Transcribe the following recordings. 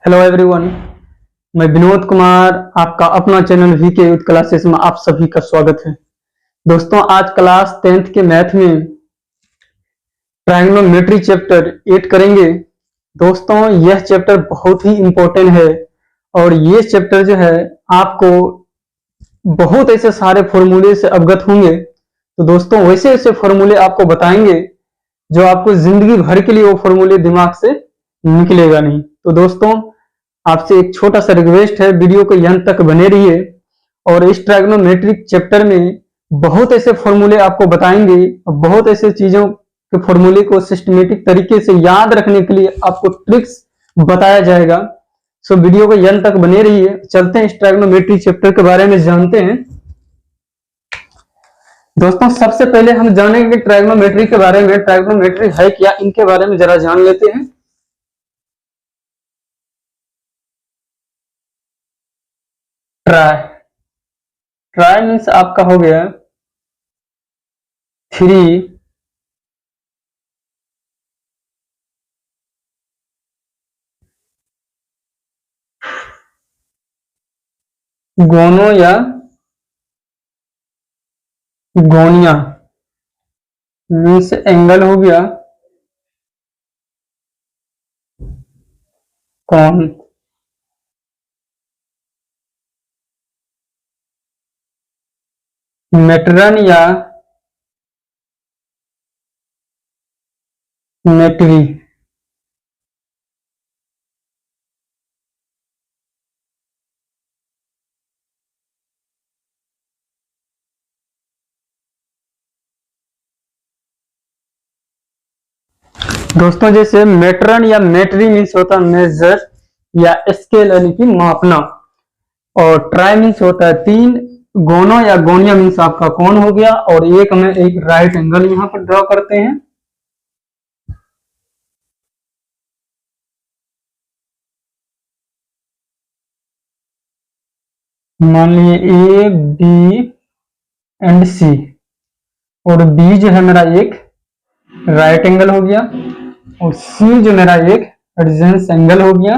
Hello everyone, मैं विनोद कुमार, आपका अपना चैनल वीके यूथ क्लासेस में आप सभी का स्वागत है। दोस्तों, आज क्लास 10th के मैथ में ट्रायगोनोमेट्री चैप्टर 8 करेंगे। दोस्तों, यह चैप्टर बहुत ही इंपॉर्टेंट है और ये चैप्टर जो है आपको बहुत ऐसे सारे फॉर्मूले से अवगत होंगे। तो दोस्तों, वैसे ऐसे फॉर्मूले आपको बताएंगे जो आपको जिंदगी भर के लिए वो फॉर्मूले दिमाग से निकलेगा नहीं। तो दोस्तों, आपसे एक छोटा सा रिक्वेस्ट है, वीडियो को अंत तक बने रहिए और इस ट्रायगोनोमेट्रिक चैप्टर में बहुत ऐसे फॉर्मूले आपको बताएंगे और बहुत ऐसे चीजों के फॉर्मूले को सिस्टमेटिक तरीके से याद रखने के लिए आपको ट्रिक्स बताया जाएगा। सो वीडियो को अंत तक बने रहिए। चलते हैं इस ट्रायगोनोमेट्री चैप्टर के बारे में जानते हैं। दोस्तों, सबसे पहले हम जानेंगे ट्रायगोनोमेट्री के बारे में। ट्रायगोनोमेट्री है क्या, इनके बारे में जरा जान लेते हैं। ट्राई मीन्स आपका हो गया 3 गोनो या गोनिया मीन्स एंगल हो गया कौन। मेट्रन या मेट्री दोस्तों, जैसे मेट्रन या मेट्री मीन्स होता है मेजर या स्केल यानी कि मापना, और ट्राई मीन्स होता है 3, गोनो या गोनिया मीन्स आपका कौन हो गया, और एक में एक राइट एंगल यहां पर ड्रॉ करते हैं। मान लीजिए ए बी एंड सी, और बी जो है मेरा एक राइट एंगल हो गया और सी जो मेरा एक एडजेंस एंगल हो गया।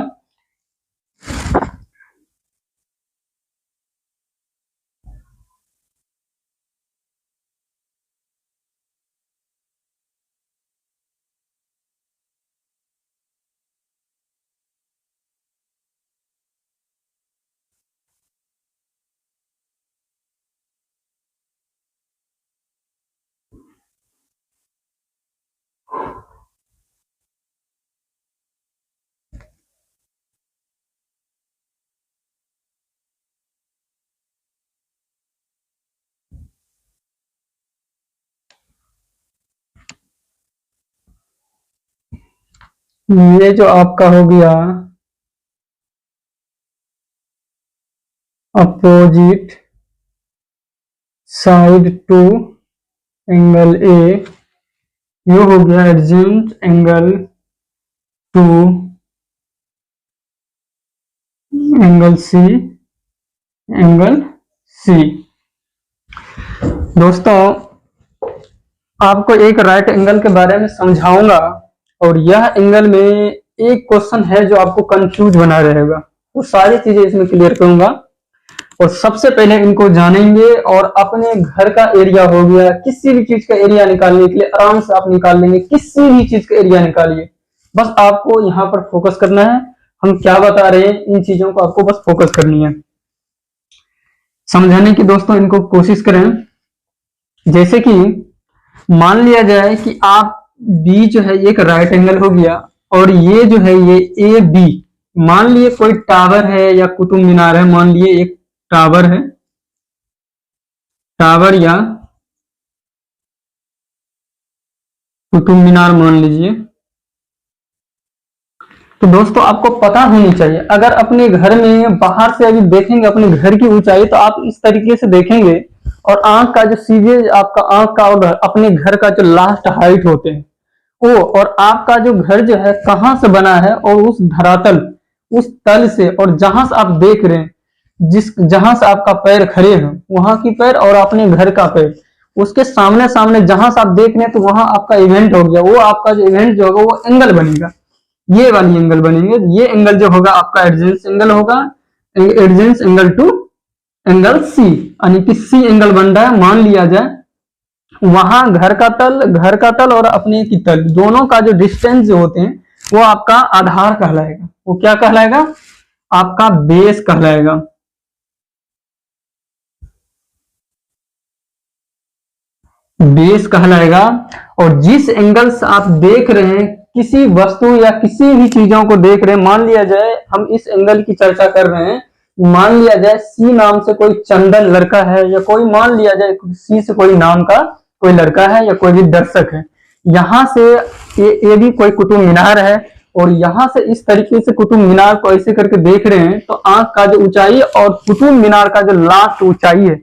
ये जो आपका हो गया opposite side to angle A, ये हो गया adjacent angle to angle C, angle C. दोस्तों, आपको एक राइट एंगल के बारे में समझाऊंगा और यह एंगल में एक क्वेश्चन है जो आपको कंफ्यूज बना रहेगा, वो सारी चीजें इसमें क्लियर करूंगा। और सबसे पहले इनको जानेंगे और अपने घर का एरिया हो गया, किसी भी चीज का एरिया निकालने के लिए आराम से आप निकाल लेंगे, किसी भी चीज का एरिया निकालिए। बस आपको यहाँ पर फोकस करना है, हम क्या बता रहे हैं इन चीजों को आपको बस फोकस करनी है, समझाने की। दोस्तों, इनको कोशिश करें। जैसे कि मान लिया जाए कि आप बी जो है एक राइट एंगल हो गया और ये जो है ये ए बी, मान लिए कोई टावर है या कुतुब मीनार है, मान लिए एक टावर है, टावर या कुतुब मीनार मान लीजिए। तो दोस्तों, आपको पता होनी चाहिए, अगर अपने घर में बाहर से अभी देखेंगे अपने घर की ऊंचाई, तो आप इस तरीके से देखेंगे और आंख का जो सीधे आपका आंख का और अपने घर का जो लास्ट हाइट होते हैं वो, और आपका जो घर जो है कहां से बना है और उस धरातल उस तल से, और जहां से आप देख रहे हैं, जहां से आपका पैर खड़े हैं वहां की पैर और अपने घर का पैर, उसके सामने सामने जहां से आप देख रहे हैं, तो वहां आपका इवेंट हो गया, वो आपका जो इवेंट जो होगा वो एंगल बनेगा। ये वाली एंगल बनेंगे। ये एंगल जो होगा आपका एडजेंस एंगल होगा, adjacent angle to angle C, यानी कि सी एंगल बन रहा है। मान लिया जाए वहां घर का तल और अपने की तल दोनों का जो डिस्टेंस जो होते हैं वो आपका आधार कहलाएगा। वो क्या कहलाएगा? आपका बेस कहलाएगा। बेस कहलाएगा। और जिस एंगल से आप देख रहे हैं किसी वस्तु या किसी भी चीजों को देख रहे हैं, मान लिया जाए हम इस एंगल की चर्चा कर रहे हैं, मान लिया जाए सी नाम से कोई चंदन लड़का है, या कोई मान लिया जाए सी से कोई नाम का कोई लड़का है या कोई भी दर्शक है, यहां से ये भी कोई कुतुब मीनार है, और यहां से इस तरीके से कुतुब मीनार को ऐसे करके देख रहे हैं, तो आंख का जो ऊंचाई और कुतुब मीनार का जो लास्ट ऊंचाई है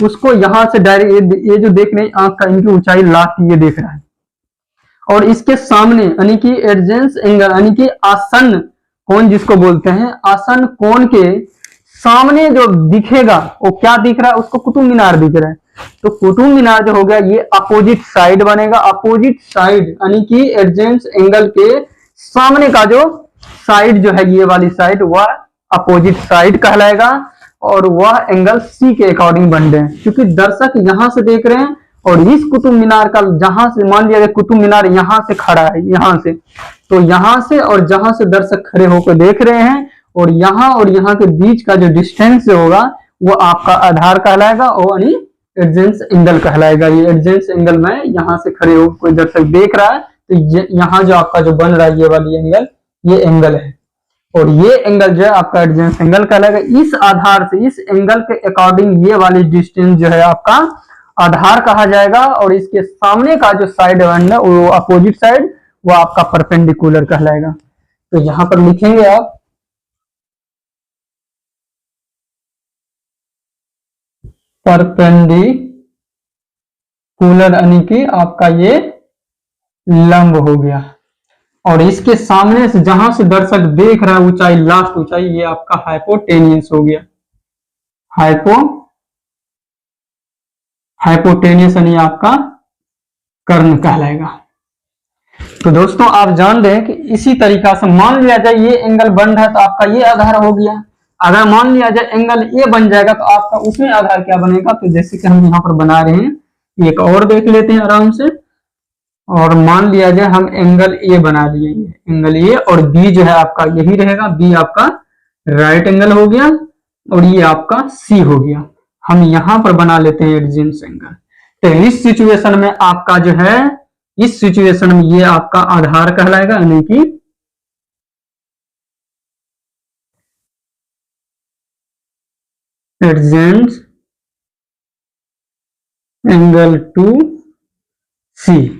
उसको यहां से डायरेक्ट ये जो देख रहे हैं आंख का इनकी ऊंचाई लास्ट ये देख रहा है। और इसके सामने यानी कि एडजेंस एंगल यानी कि आसन कोण जिसको बोलते हैं, आसन कोण के सामने जो दिखेगा वो क्या दिख रहा है? उसको कुतुब मीनार दिख रहा है। तो कुतुब मीनार जो हो गया ये अपोजिट साइड बनेगा। अपोजिट साइड यानी कि एडजेंस एंगल के सामने का जो साइड जो है ये वाली साइड वह अपोजिट साइड कहलाएगा, और वह एंगल सी के अकॉर्डिंग बन रहे हैं, क्योंकि दर्शक यहां से देख रहे हैं और इस कुतुब मीनार का जहां से मान लिया जाए कुतुब मीनार यहां से खड़ा है, यहां से, तो यहां से और जहां से दर्शक खड़े होकर देख रहे हैं और यहाँ के बीच का जो डिस्टेंस होगा वो आपका आधार कहलाएगा, और यानी एडजेंस एंगल कहलाएगा। ये एडजेंस एंगल में यहां से खड़े होकर कोई दर्शक देख रहा है, तो यहाँ जो आपका जो बन रहा है ये वाली एंगल, ये एंगल है, और ये एंगल जो है आपका एडजेंस एंगल कहलाएगा। इस आधार से इस एंगल के अकॉर्डिंग ये वाली डिस्टेंस जो है आपका आधार कहा जाएगा, और इसके सामने का जो साइड है वो अपोजिट साइड वो आपका परपेंडिकुलर कहलाएगा। तो यहां पर लिखेंगे आप परपेंडिकुलर यानी कि आपका ये लंब हो गया, और इसके सामने से जहां से दर्शक देख रहा है ऊंचाई लास्ट ऊंचाई ये आपका हाइपोटेनियस हो गया। हाइपोटेनियस यानी आपका कर्ण कहलाएगा। तो दोस्तों आप जान रहे हैं कि इसी तरीका से मान लिया जाए ये एंगल बन रहा है तो आपका ये आधार हो गया। अगर मान लिया जाए एंगल ए बन जाएगा तो आपका उसमें आधार क्या बनेगा? तो जैसे कि हम यहाँ पर बना रहे हैं, एक और देख लेते हैं आराम से। और मान लिया जाए हम एंगल ए बना लिए, एंगल ए, और बी जो है आपका यही रहेगा, बी आपका राइट एंगल हो गया, और ये आपका सी हो गया। हम यहां पर बना लेते हैं एडजेंस एंगल। तो इस सिचुएशन में आपका जो है, इस सिचुएशन में ये आपका आधार कहलाएगा, यानी कि एडजेंस एंगल टू सी।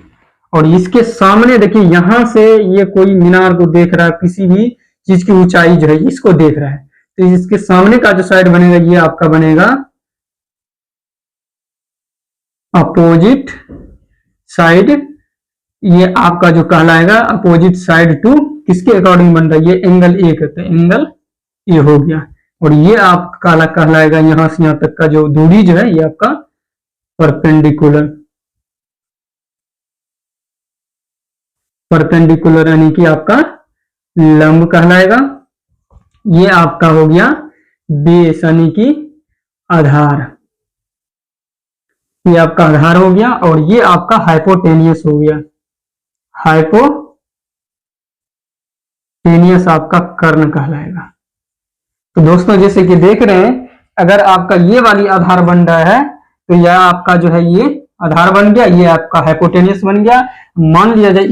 और इसके सामने देखिए यहां से ये कोई मीनार को देख रहा है, किसी भी चीज की ऊंचाई जो है इसको देख रहा है, तो इसके सामने का जो साइड बनेगा ये आपका बनेगा अपोजिट साइड। ये आपका जो कहलाएगा अपोजिट साइड टू किसके अकॉर्डिंग बन रहा है? ये एंगल ए कहते हैं, एंगल ए हो गया। और ये आपका कहलाएगा यहां से यहां तक का जो दूरी जो है ये आपका परपेंडिकुलर यानी कि आपका लंब कहलाएगा। ये आपका हो गया बेस यानी कि आधार, ये आपका आधार हो गया, और ये आपका हाइपोटेनियस हो गया। हाइपोटेनियस आपका कर्ण कहलाएगा। तो दोस्तों जैसे कि देख रहे हैं, अगर आपका ये वाली आधार बन रहा है तो यह आपका जो है ये आधार बन गया, ये आपका हाइपोटेनियस बन गया। मान लिया जाए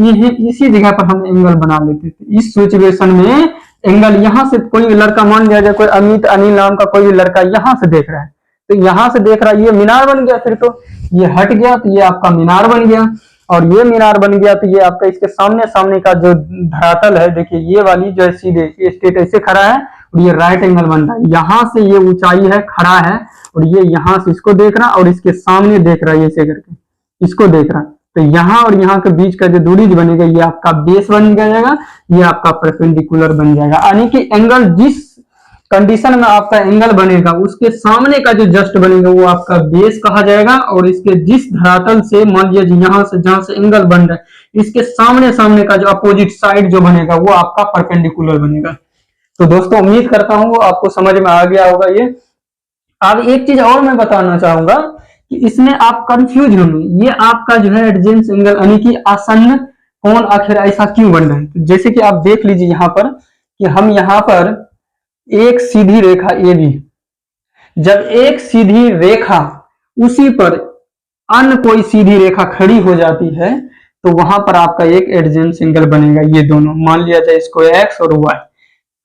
इसी जगह पर हम एंगल बना लेते थे। इस सिचुएशन में एंगल यहां से कोई भी लड़का, मान लिया जाए कोई अमित अनिल नाम का कोई भी लड़का यहां से देख रहा है, तो यहां से देख रहा है, ये मीनार बन गया, फिर तो ये हट गया तो ये आपका मीनार बन गया, और ये मीनार बन गया तो ये आपका इसके सामने का जो धरातल है, देखिए ये वाली जो है सीधे ये स्ट्रेट ऐसे खड़ा है, और ये राइट एंगल बन रहा है। यहां से ये ऊंचाई है, खड़ा है, और ये यहां से इसको देख रहा है और इसके सामने देख रहा है, ऐसे करके इसको देख रहा है। तो यहाँ और यहाँ के बीच का जो दूरी जो बनेगा ये आपका बेस बन जाएगा, ये आपका परपेंडिकुलर बन जाएगा। यानी कि एंगल जिस कंडीशन में आपका एंगल बनेगा उसके सामने का जो जस्ट बनेगा वो आपका बेस कहा जाएगा, और इसके जिस धरातल से मान लीजिए यहाँ से जहां से एंगल बन रहा है इसके सामने सामने का जो अपोजिट साइड जो बनेगा वो आपका परपेंडिकुलर बनेगा। तो दोस्तों उम्मीद करता हूँ आपको समझ में आ गया होगा ये। अब एक चीज और मैं बताना चाहूंगा कि इसमें आप कंफ्यूज होंगे, ये आपका जो है एडजेंस एंगल यानी कि आसन्न कोण आखिर ऐसा क्यों बन रहा है। तो जैसे कि आप देख लीजिए यहाँ पर कि हम यहाँ पर एक सीधी रेखा ए बी, जब एक सीधी रेखा उसी पर अन्य कोई सीधी रेखा खड़ी हो जाती है तो वहां पर आपका एक एडजेंस एंगल बनेगा। ये दोनों मान लिया जाए इसको एक्स और वाई,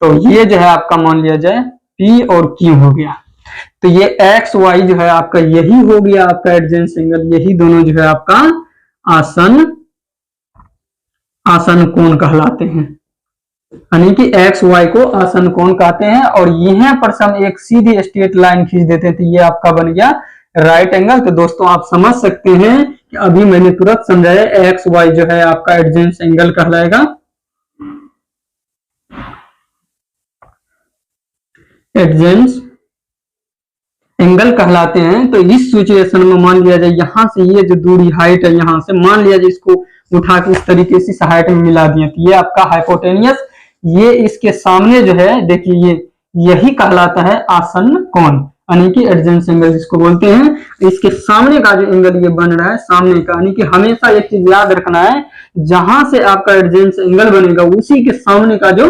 तो ये जो है आपका मान लिया जाए पी और क्यू हो गया। तो ये एक्स वाई जो है आपका यही हो गया आपका एडजेंस एंगल, यही दोनों जो है आपका आसन कोण कहलाते हैं, यानी कि एक्स वाई को आसन कोण कहते हैं। और यहां पर हम एक सीधी स्ट्रेट लाइन खींच देते हैं तो ये आपका बन गया राइट एंगल। तो दोस्तों आप समझ सकते हैं कि अभी मैंने तुरंत समझाया एक्स वाई जो है आपका एडजेंस एंगल कहलाएगा, एडजेंस एंगल कहलाते हैं। तो इस सिचुएशन में मान लिया जाए यहां से ये जो दूरी हाइट है यहां से मान लिया जाए इसको उठा के इस तरीके से इस हाइट में मिला दिया तो ये आपका हाइपोटेनियस, ये इसके सामने जो है देखिए ये यही कहलाता है आसन्न कोण यानी कि एडजेंस एंगल जिसको बोलते हैं। इसके सामने का जो एंगल ये बन रहा है सामने का, यानी कि हमेशा एक चीज याद रखना है जहां से आपका एडजेंस एंगल बनेगा उसी के सामने का जो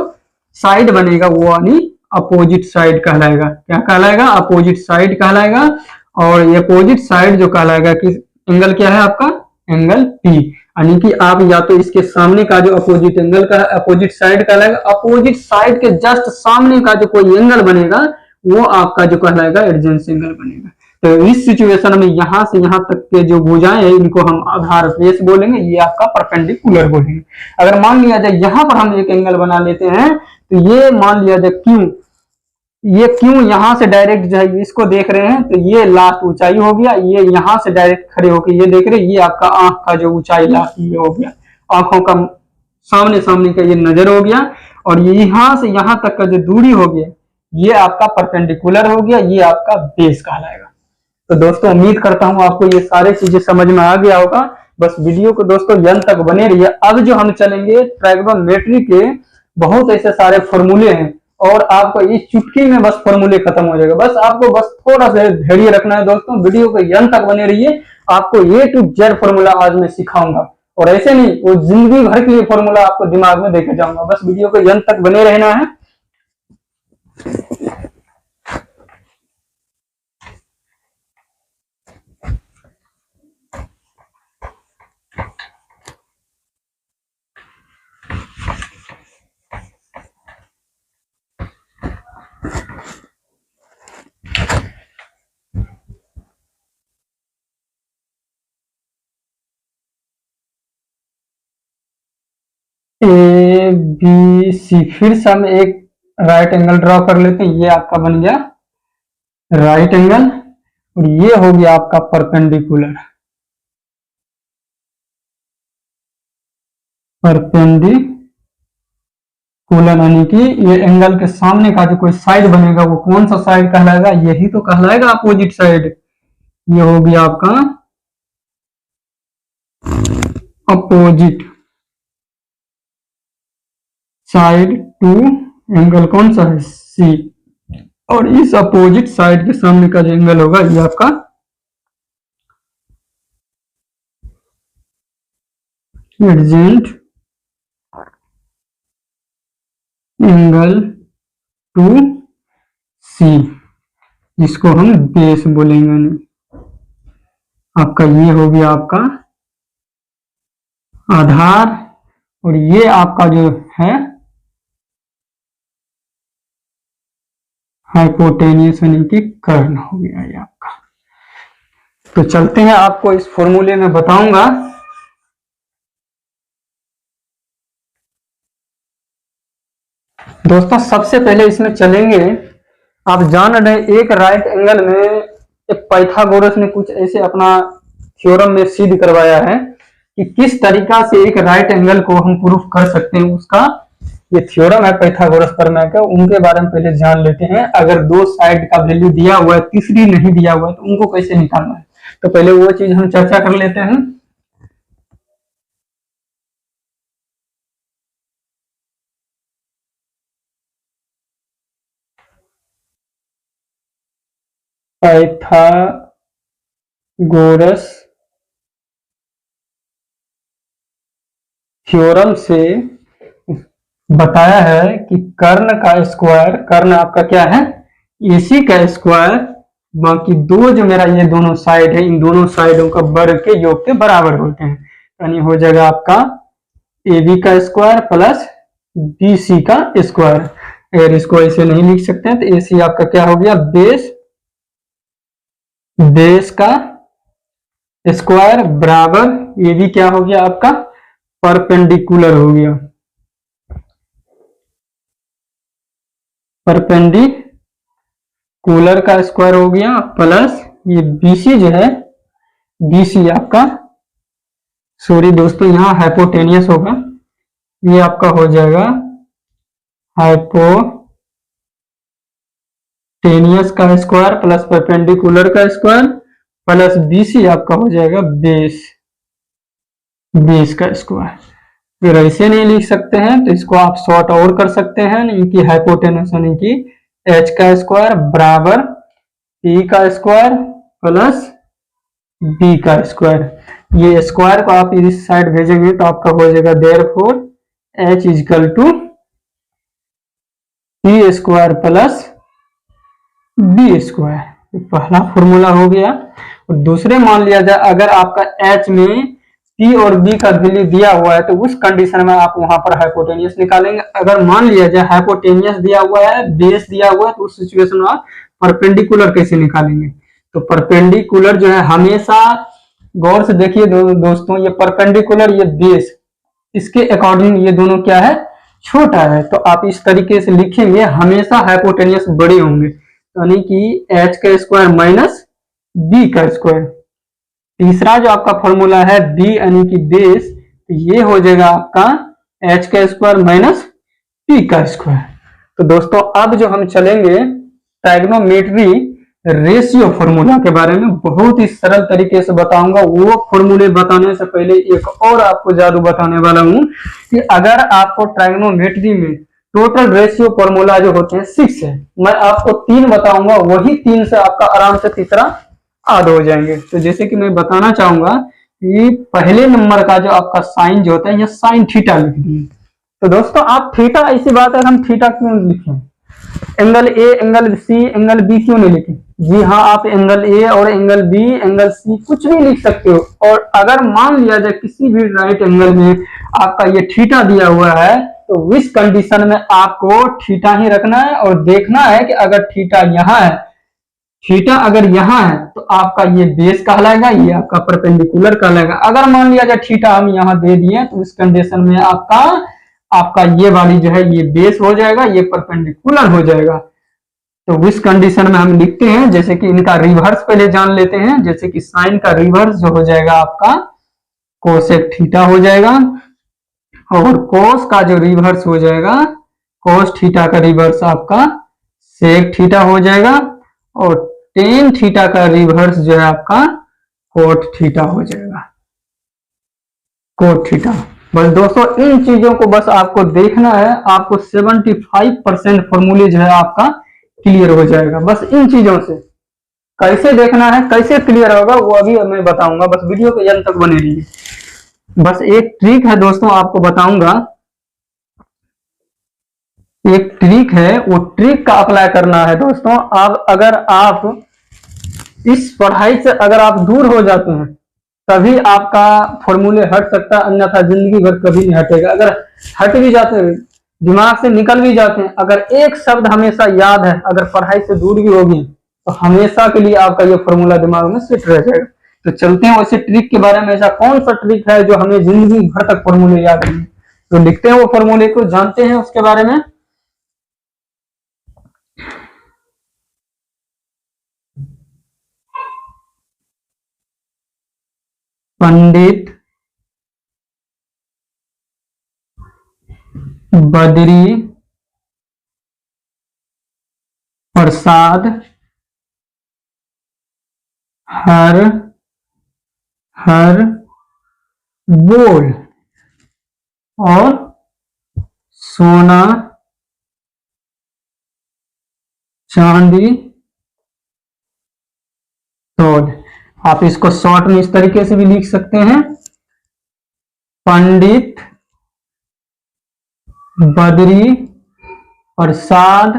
साइड बनेगा वो यानी अपोजिट साइड कहलाएगा। क्या कहलाएगा? अपोजिट साइड कहलाएगा। और ये अपोजिट साइड जो कहलाएगा कि एंगल क्या है आपका? एंगल पी, यानी कि आप या तो इसके सामने का जो अपोजिट एंगल का अपोजिट साइड कहलाएगा, अपोजिट साइड के जस्ट सामने का जो कोई एंगल बनेगा वो आपका जो कहलाएगा एडजेंस एंगल बनेगा। तो इस सिचुएशन में यहां से यहां तक के जो भुजाएं हैं इनको हम आधार बेस बोलेंगे, ये आपका परपेंडिकुलर बोलेंगे। अगर मान लिया जाए यहां पर हम एक एंगल बना लेते हैं तो ये मान लिया जाए क्यों, ये क्यों यहां से डायरेक्ट जो है इसको देख रहे हैं तो ये लास्ट ऊंचाई हो गया, ये यहां से डायरेक्ट खड़े होकर ये देख रहे हैं, ये आपका आंख का जो ऊंचाई लास्ट ये हो गया, आंखों का सामने सामने का ये नजर हो गया। और ये यहां से यहां तक का जो दूरी हो गया ये आपका परपेंडिकुलर हो गया, ये आपका बेस कहलाएगा। तो दोस्तों उम्मीद करता हूं आपको ये सारी चीजें समझ में आ गया होगा। बस वीडियो को दोस्तों अंत तक बने रहिए। अब जो हम चलेंगे ट्राइगोनोमेट्री के बहुत ऐसे सारे फॉर्मूले हैं और आपको इस चुटकी में बस फॉर्मूले खत्म हो जाएगा। बस आपको बस थोड़ा सा धैर्य रखना है दोस्तों, वीडियो को अंत तक बने रहिए। आपको A to Z फॉर्मूला आज मैं सिखाऊंगा और ऐसे नहीं वो जिंदगी भर के लिए फॉर्मूला आपको दिमाग में देके जाऊंगा। बस वीडियो को अंत तक बने रहना है। ABC फिर से हम एक राइट एंगल ड्रॉ कर लेते हैं। ये आपका बन गया राइट एंगल और ये हो गया आपका परपेंडिकुलर, परपेंडिकुलर यानी कि ये एंगल के सामने का जो कोई साइड बनेगा वो कौन सा साइड कहलाएगा? यही तो कहलाएगा अपोजिट साइड। ये हो गया आपका अपोजिट साइड टू एंगल कौन सा है? सी। और इस अपोजिट साइड के सामने का जो एंगल होगा ये आपका एडजेंट एंगल टू सी, जिसको हम बेस बोलेंगे। आपका ये हो गया आपका आधार और ये आपका जो है हाइपोटेनियस यानी कि कर्ण हो गया ये आपका। तो चलते हैं, आपको इस फॉर्मूले में बताऊंगा। दोस्तों सबसे पहले इसमें चलेंगे, आप जान रहे एक राइट एंगल में एक पाइथागोरस ने कुछ ऐसे अपना थ्योरम में सिद्ध करवाया है कि किस तरीका से एक राइट एंगल को हम प्रूफ कर सकते हैं, उसका ये थ्योरम है पाइथागोरस प्रमेय का, उनके बारे में पहले जान लेते हैं। अगर दो साइड का वैल्यू दिया हुआ है, तीसरी नहीं दिया हुआ है, तो उनको कैसे निकालना है, तो पहले वो चीज हम चर्चा कर लेते हैं। पाइथागोरस थ्योरम से बताया है कि कर्ण का स्क्वायर, कर्ण आपका क्या है, एसी का स्क्वायर, बाकी दो जो मेरा ये दोनों साइड है, इन दोनों साइडों का वर्ग के योग के बराबर होते हैं। यानी हो जाएगा आपका ए बी का स्क्वायर प्लस बी सी का स्क्वायर। अगर इसको ऐसे नहीं लिख सकते हैं तो ए सी आपका क्या हो गया, बेस, बेस का स्क्वायर बराबर ए बी क्या हो गया आपका, परपेंडिकुलर हो गया, परपेंडिकुलर का स्क्वायर हो गया, प्लस ये बीसी जो है, बीसी आपका, सॉरी दोस्तों यहाँ हाइपोटेनियस होगा, ये आपका हो जाएगा हाइपोटेनियस का स्क्वायर प्लस परपेंडिकुलर का स्क्वायर प्लस बीसी आपका हो जाएगा बेस, बेस का स्क्वायर। फिर ऐसे नहीं लिख सकते हैं तो इसको आप शॉर्ट और कर सकते हैं, इनकी हाइपोटेनस यानी कि एच का स्क्वायर बराबर पी का स्क्वायर प्लस बी का स्क्वायर। ये स्क्वायर को आप इस साइड भेजेंगे तो आपका हो जाएगा therefore H is equal to P square plus B square. पहला फॉर्मूला हो गया। और दूसरे मान लिया जाए अगर आपका एच में पी और बी का वैल्यू दिया हुआ है तो उस कंडीशन में आप वहां पर हाइपोटेनियस निकालेंगे। अगर मान लिया जाए हाइपोटेनियस दिया हुआ है, बेस दिया हुआ है, तो उस सिचुएशन में आप परपेंडिकुलर कैसे निकालेंगे। तो परपेंडिकुलर जो है हमेशा गौर से देखिए दोस्तों, ये परपेंडिकुलर ये बेस, इसके अकॉर्डिंग ये दोनों क्या है, छोटा है। तो आप इस तरीके से लिखेंगे, हमेशा हाइपोटेनियस बड़े होंगे, यानी कि एच का स्क्वायर माइनस बी का स्क्वायर। तीसरा जो आपका फॉर्मूला है बी यानी कि बेस, तो ये हो जाएगा आपका एच का स्क्वायर माइनस पी का स्क्वायर। तो दोस्तों अब जो हम चलेंगे ट्राइग्नोमेट्री रेशियो फॉर्मूला के बारे में, बहुत ही सरल तरीके से बताऊंगा। वो फॉर्मूले बताने से पहले एक और आपको जादू बताने वाला हूं कि अगर आपको ट्राइग्नोमेट्री में टोटल रेशियो फॉर्मूला जो होते हैं 6 है, मैं आपको 3 बताऊंगा, वही 3 से आपका आराम से तीसरा आध हो जाएंगे। तो जैसे कि मैं बताना चाहूंगा कि पहले नंबर का जो आपका साइन जो होता है, ये साइन थीटा लिख दिए। तो दोस्तों आप थीटा, ऐसी बात है हम थीटा क्यों लिखें, angle A, angle C, angle B क्यों नहीं लिखे। जी हाँ, आप एंगल ए और एंगल बी, एंगल सी कुछ भी लिख सकते हो। और अगर मान लिया जाए किसी भी राइट एंगल में आपका ये थीटा दिया हुआ है, तो इस कंडीशन में आपको थीटा ही रखना है और देखना है कि अगर थीटा यहाँ है, थीटा अगर यहाँ है तो आपका ये बेस कहलाएगा, ये आपका परपेंडिकुलर कहलाएगा। अगर मान लिया जाए थीटा हम यहाँ दे दिए तो इस कंडीशन में आपका आपका ये वाली जो है ये बेस हो जाएगा, ये परपेंडिकुलर हो जाएगा। तो इस कंडीशन में हम लिखते हैं, जैसे कि इनका रिवर्स पहले जान लेते हैं। जैसे कि साइन का रिवर्स जो हो जाएगा आपका कोसेक थीटा हो जाएगा, और कोस का जो रिवर्स हो जाएगा, कोस थीटा का रिवर्स आपका सेक थीटा हो जाएगा, और टेन थीटा का रिवर्स जो है आपका कोट थीटा हो जाएगा, कोट थीटा। बस दोस्तों इन चीजों को बस आपको देखना है, आपको 75% फॉर्मूले जो है आपका क्लियर हो जाएगा। बस इन चीजों से कैसे देखना है, कैसे क्लियर होगा वो अभी मैं बताऊंगा, बस वीडियो के अंत तक बने रहिए। बस एक ट्रिक है दोस्तों आपको बताऊंगा, एक ट्रिक है, वो ट्रिक का अप्लाई करना है दोस्तों। अब अगर आप इस पढ़ाई से अगर आप दूर हो जाते हैं तभी आपका फॉर्मूले हट सकता है, अन्यथा जिंदगी भर कभी नहीं हटेगा। अगर हट भी जाते हैं, दिमाग से निकल भी जाते हैं, अगर एक शब्द हमेशा याद है, अगर पढ़ाई से दूर भी होगी तो हमेशा के लिए आपका ये फॉर्मूला दिमाग में सेट रह जाएगा। तो चलते हैं वैसे ट्रिक के बारे में, ऐसा कौन सा ट्रिक है जो हमें जिंदगी भर तक फॉर्मूले याद रहेंगे। तो लिखते हैं वो फॉर्मूले को, जानते हैं उसके बारे में। पंडित बद्री प्रसाद हर हर बोल और सोना चांदी तोल। आप इसको शॉर्ट में इस तरीके से भी लिख सकते हैं, पंडित बद्री प्रसाद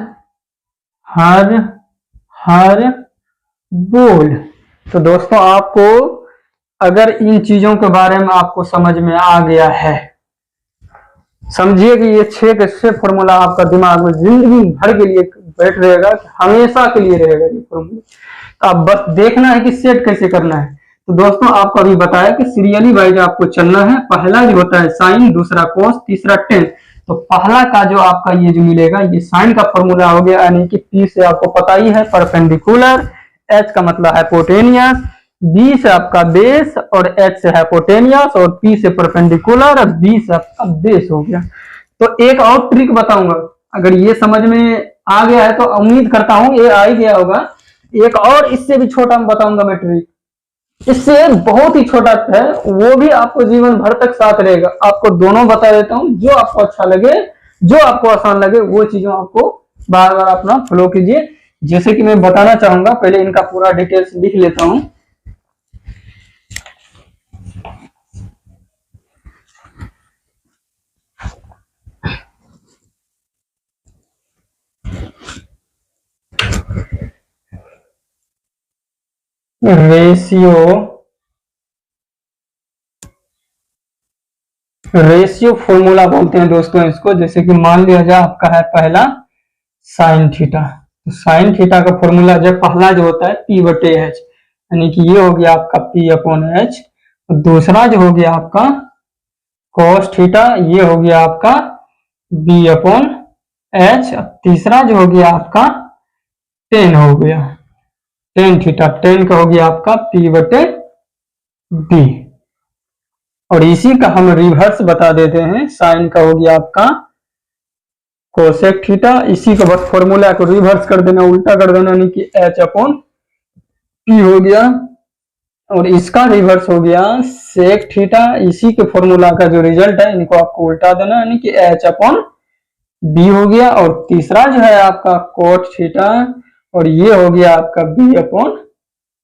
हर हर बोल। तो दोस्तों आपको अगर इन चीजों के बारे में आपको समझ में आ गया है, समझिए कि ये 6 के 6 फॉर्मूला आपका दिमाग में जिंदगी भर के लिए बैठ रहेगा, हमेशा के लिए रहेगा ये फॉर्मूला। तो आप बस देखना है कि सेट कैसे करना है। तो दोस्तों आपको अभी बताया कि सीरियली वाइज आपको चलना है। पहला जो होता है साइन, दूसरा कोस, तीसरा टेन। तो पहला का जो आपका ये जो मिलेगा ये साइन का फॉर्मूला हो गया, यानी कि P से आपको पता ही है परपेंडिकुलर, H का मतलब हाइपोटेनियस, B से आपका बेस और H से हाइपोटेनियस और P से परपेंडिकुलर और B से आपका बेस हो गया। तो एक और ट्रिक बताऊंगा, अगर ये समझ में आ गया है तो उम्मीद करता हूं ये आ ही गया होगा। एक और इससे भी छोटा मैं बताऊंगा मैं ट्रिक, इससे बहुत ही छोटा है, वो भी आपको जीवन भर तक साथ रहेगा। आपको दोनों बता देता हूं, जो आपको अच्छा लगे, जो आपको आसान लगे वो चीजों आपको बार बार अपना फॉलो कीजिए। जैसे कि मैं बताना चाहूंगा, पहले इनका पूरा डिटेल्स लिख लेता हूं। रेशियो फॉर्मूला बोलते हैं दोस्तों इसको। जैसे कि मान लिया जाए आपका है पहला साइन थीटा, तो साइन थीटा का फॉर्मूला जब पहला जो होता है P बटे H, यानी कि ये हो गया आपका P अपॉन H। दूसरा जो हो गया आपका cos थीटा, ये हो गया आपका B अपॉन H। तीसरा जो हो गया आपका टेन हो गया, टेन थीटा, टेन का हो गया आपका P बटे B। और इसी का हम रिवर्स बता देते हैं, साइन का हो गया आपका कोसेक थीटा, इसी का बस फॉर्मूला को रिवर्स कर देना, उल्टा कर देना, यानी कि H अपॉन P हो गया। और इसका रिवर्स हो गया सेक थीटा, इसी के फॉर्मूला का जो रिजल्ट है इनको आपको उल्टा देना, यानी कि H अपॉन B हो गया। और तीसरा जो है आपका कोट थीटा, और ये हो गया आपका B अपॉन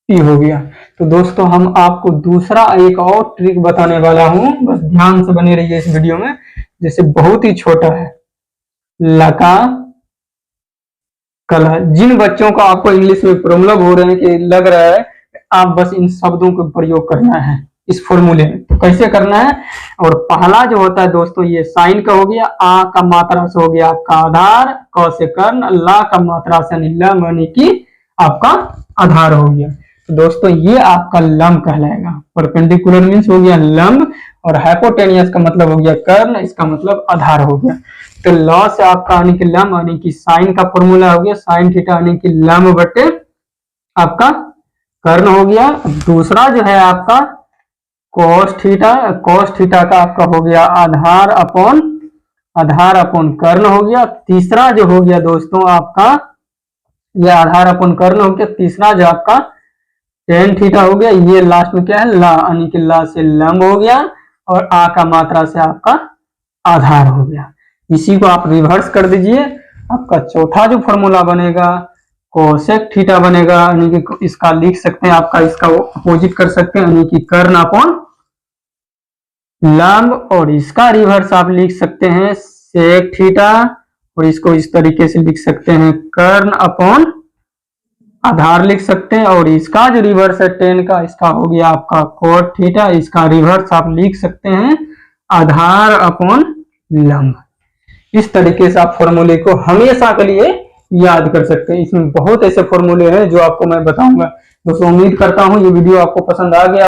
P हो गया। तो दोस्तों हम आपको दूसरा एक और ट्रिक बताने वाला हूं, बस ध्यान से बने रहिए इस वीडियो में। जैसे बहुत ही छोटा है, लका कला। जिन बच्चों का आपको इंग्लिश में प्रॉब्लम हो रहे हैं कि लग रहा है, आप बस इन शब्दों का प्रयोग करना है इस फॉर्मूले में। तो कैसे करना है, और पहला जो होता है दोस्तों ये साइन का हो गया, आ का मात्रा से हो गया आपका आधार, क से कर्ण, ला का मात्रा से लम, यानी कि आपका आधार हो गया। तो दोस्तों ये आपका लंब कहलाएगा। परपेंडिकुलर मीन्स हो गया लंब, और हाइपोटेनियस का मतलब हो गया कर्ण, इसका मतलब आधार हो गया। तो लॉ से आपका यानी कि लंब, यानी कि साइन का फॉर्मूला हो गया साइन थीटा, यानी कि लंब बटे आपका कर्ण हो गया। दूसरा जो है आपका कोस थीटा, कोस थीटा का आपका हो गया आधार अपॉन कर्ण हो गया। तीसरा जो हो गया दोस्तों आपका ये आधार अपॉन कर्ण हो गया। तीसरा जो आपका टेन थीटा हो गया, ये लास्ट में क्या है ला, यानी कि ला से लंब हो गया, और आ का मात्रा से आपका आधार हो गया। इसी को आप रिवर्स कर दीजिए, आपका चौथा जो फॉर्मूला बनेगा कोसेक थीटा बनेगा, यानी कि इसका लिख सकते हैं, आपका इसका अपोजिट कर सकते हैं, यानी कि कर्ण अपॉन लंब। और इसका रिवर्स आप लिख सकते हैं सेक थीटा, और इसको इस तरीके से लिख सकते हैं कर्ण अपॉन आधार लिख सकते हैं। और इसका जो रिवर्स है टेन का, इसका हो गया आपका कोट थीटा, इसका रिवर्स आप लिख सकते हैं आधार अपॉन लंब। इस तरीके से आप फॉर्मूले को हमेशा के लिए याद कर सकते हैं। इसमें बहुत ऐसे फॉर्मूले हैं जो आपको मैं बताऊंगा। दोस्तों उम्मीद करता हूं ये वीडियो आपको पसंद आ गया।